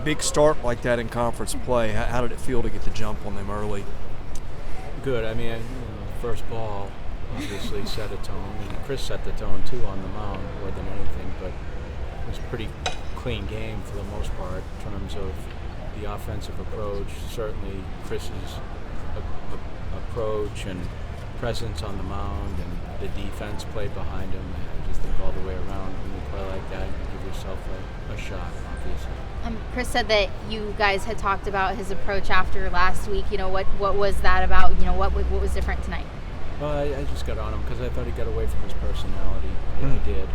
big start like that in conference play. How did it feel to get the jump on them early? Good. I mean, first ball obviously set a tone, and Chris set the tone too on the mound more than anything, but it was a pretty clean game for the most part in terms of the offensive approach. Certainly Chris's approach and presence on the mound, and the defense played behind him. I just think all the way around, when you play like that, you give yourself a shot, obviously. Chris said that you guys had talked about his approach after last week. What was that about? What was different tonight? Well, I just got on him because I thought he got away from his personality. I did.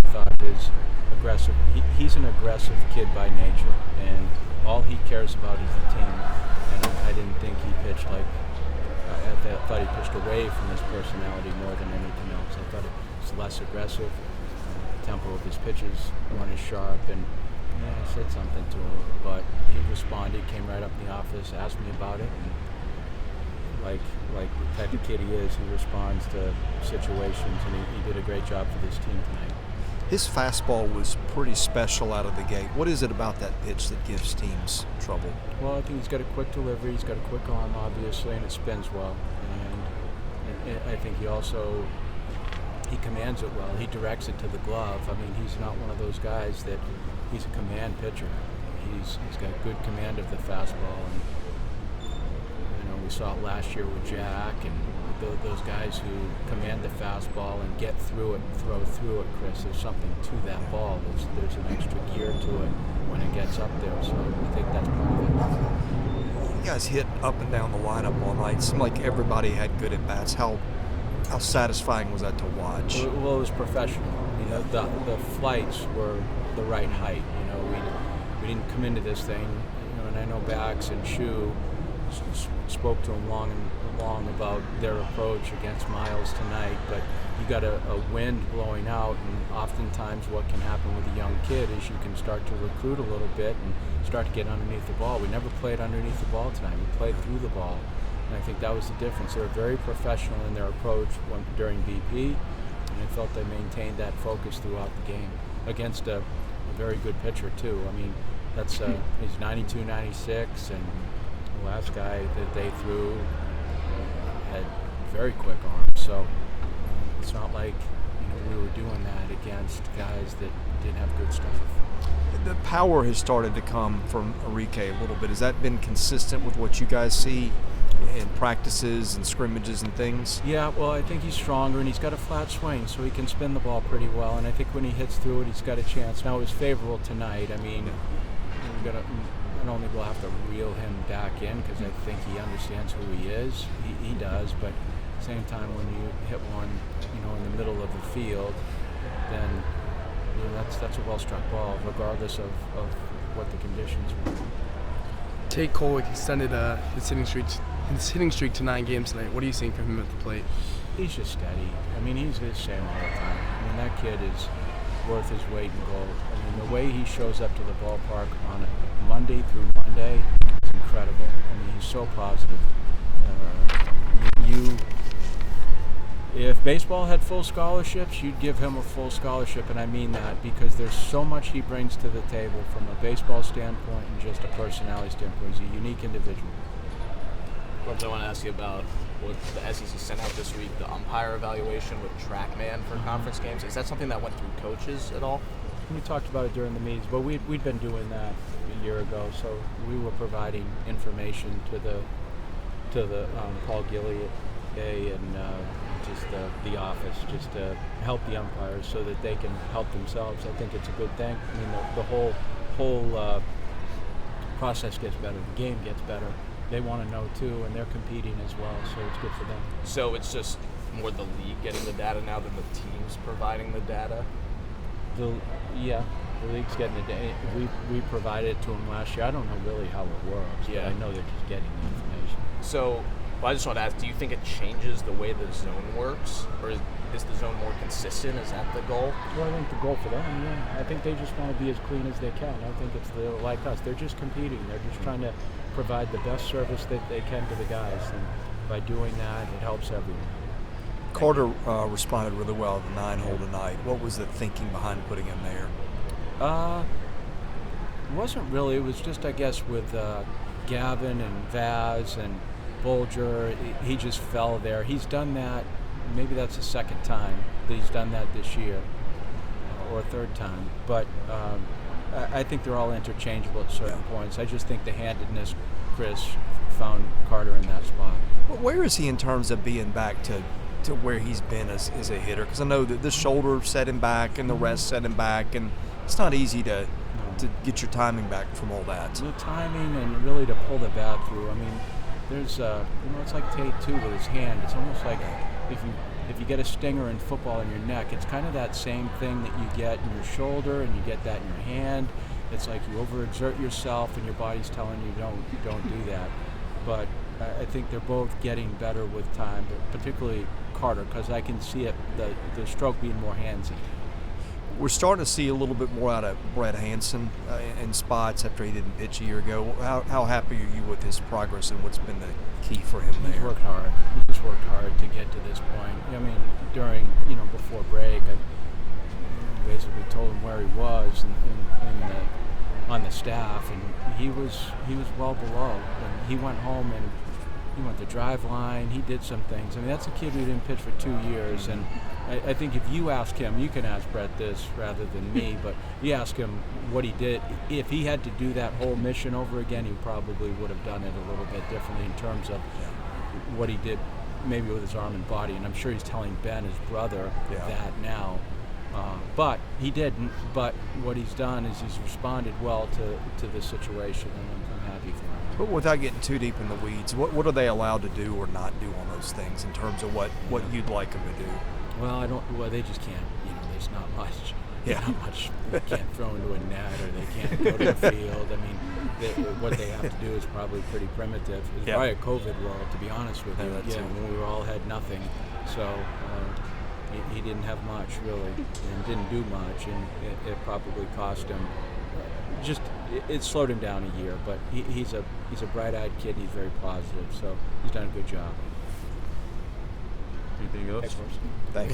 I thought his aggressive. He's an aggressive kid by nature, and all he cares about is the team. And I didn't think he pitched like. I thought he pitched away from his personality more than anything else. I thought it was less aggressive. The tempo of his pitches weren't as sharp, and I said something to him, but he responded, came right up in the office, asked me about it, and like the type of kid he is, he responds to situations, and he did a great job for this team tonight. His fastball was pretty special out of the gate. What is it about that pitch that gives teams trouble? Well, I think he's got a quick delivery, he's got a quick arm, obviously, and it spins well. And I think he commands it well. He directs it to the glove. I mean, he's not one of those guys that he's a command pitcher. He's got good command of the fastball, and we saw it last year with Jack and those guys who command the fastball and get through it and throw through it. Chris, there's something to that ball. There's an extra gear to it when it gets up there. So I think that's part of it. You guys hit up and down the lineup all night. It seemed like everybody had good at bats. How satisfying was that to watch? Well, it was professional. The flights were the right height. We didn't come into this thing. And I know Bax and Shu spoke to him long about their approach against Miles tonight, but you got a wind blowing out, and oftentimes what can happen with a young kid is you can start to recruit a little bit and start to get underneath the ball. We never played underneath the ball tonight. We played through the ball, and I think that was the difference. They were very professional in their approach during BP, and I felt they maintained that focus throughout the game against a very good pitcher too. I mean, that's he's 92, 96, and the last guy that they threw had very quick arms, so it's not like we were doing that against guys that didn't have good stuff. The power has started to come from Enrique a little bit. Has that been consistent with what you guys see in practices and scrimmages and things? Yeah, well, I think he's stronger, and he's got a flat swing, so he can spin the ball pretty well, and I think when he hits through it, he's got a chance. Now, it was favorable tonight. I mean, not only will have to reel him back in because I think he understands who he is. He does, but at the same time, when you hit one, in the middle of the field, then that's a well-struck ball, regardless of what the conditions were. Tate Kolwick extended his hitting streak to 9 games tonight. What are you seeing from him at the plate? He's just steady. I mean, he's the same all the time. I mean, that kid is worth his weight in gold. I mean, the way he shows up to the ballpark on Monday through Monday is incredible. I mean, he's so positive. If baseball had full scholarships, you'd give him a full scholarship, and I mean that because there's so much he brings to the table from a baseball standpoint and just a personality standpoint. He's a unique individual. I want to ask you about what the SEC sent out this week, the umpire evaluation with TrackMan for conference games. Is that something that went through coaches at all? We talked about it during the meetings, but we'd been doing that a year ago, so we were providing information to the Paul Gilliott and just the office, just to help the umpires so that they can help themselves. I think it's a good thing. I mean, the whole process gets better. The game gets better. They want to know too, and they're competing as well, so it's good for them. So it's just more the league getting the data now than the teams providing the data? The league's getting the data. We provided it to them last year. I don't know really how it works, but I know they're just getting the information. So I just want to ask, do you think it changes the way the zone works, or is the zone more consistent? Is that the goal? Well, I think the goal for them, yeah. I think they just want to be as clean as they can. I think like us. They're just competing. They're just trying to provide the best service that they can to the guys, and by doing that, it helps everyone. Carter responded really well to the 9-hole tonight. What was the thinking behind putting him there? wasn't really. It was just, I guess, with Gavin and Vaz and Bolger, he just fell there. He's done that. Maybe that's the second time that he's done that this year, or a third time. But I think they're all interchangeable at certain points. I just think the handedness, Chris found Carter in that spot. But where is he in terms of being back to where he's been as a hitter? Because I know that the shoulder set him back and the rest set him back, and it's not easy to get your timing back from all that. The timing and really to pull the bat through. I mean, there's it's like Tate too with his hand. It's almost like if you get a stinger in football in your neck, it's kind of that same thing that you get in your shoulder and you get that in your hand. It's like you overexert yourself and your body's telling you don't do that. But I think they're both getting better with time, but particularly Carter, because I can see it, the stroke being more handsy. We're starting to see a little bit more out of Brett Hansen in spots after he didn't pitch a year ago. How happy are you with his progress and what's been the key for him there? He's worked hard. He just worked hard to get to this point. I mean, during, before break, I basically told him where he was on the staff, and he was well below. And he went home and he went to drive line. He did some things. I mean, that's a kid who didn't pitch for 2 years, and I think if you ask him, you can ask Brett this rather than me, but you ask him what he did. If he had to do that whole mission over again, he probably would have done it a little bit differently in terms of what he did maybe with his arm and body. And I'm sure he's telling Ben, his brother, that now. But he didn't. But what he's done is he's responded well to this situation, and I'm happy for him. But without getting too deep in the weeds, what are they allowed to do or not do on those things in terms of what you'd like them to do? Well, they just can't. There's not much. Not much. They can't throw into a net, or they can't go to the field. I mean, what they have to do is probably pretty primitive. It's probably a COVID world, to be honest with you. When we all had nothing, so he didn't have much really, and didn't do much, and it probably cost him. It slowed him down a year, but he's a bright-eyed kid. And he's very positive, so he's done a good job. Anything else? Thanks.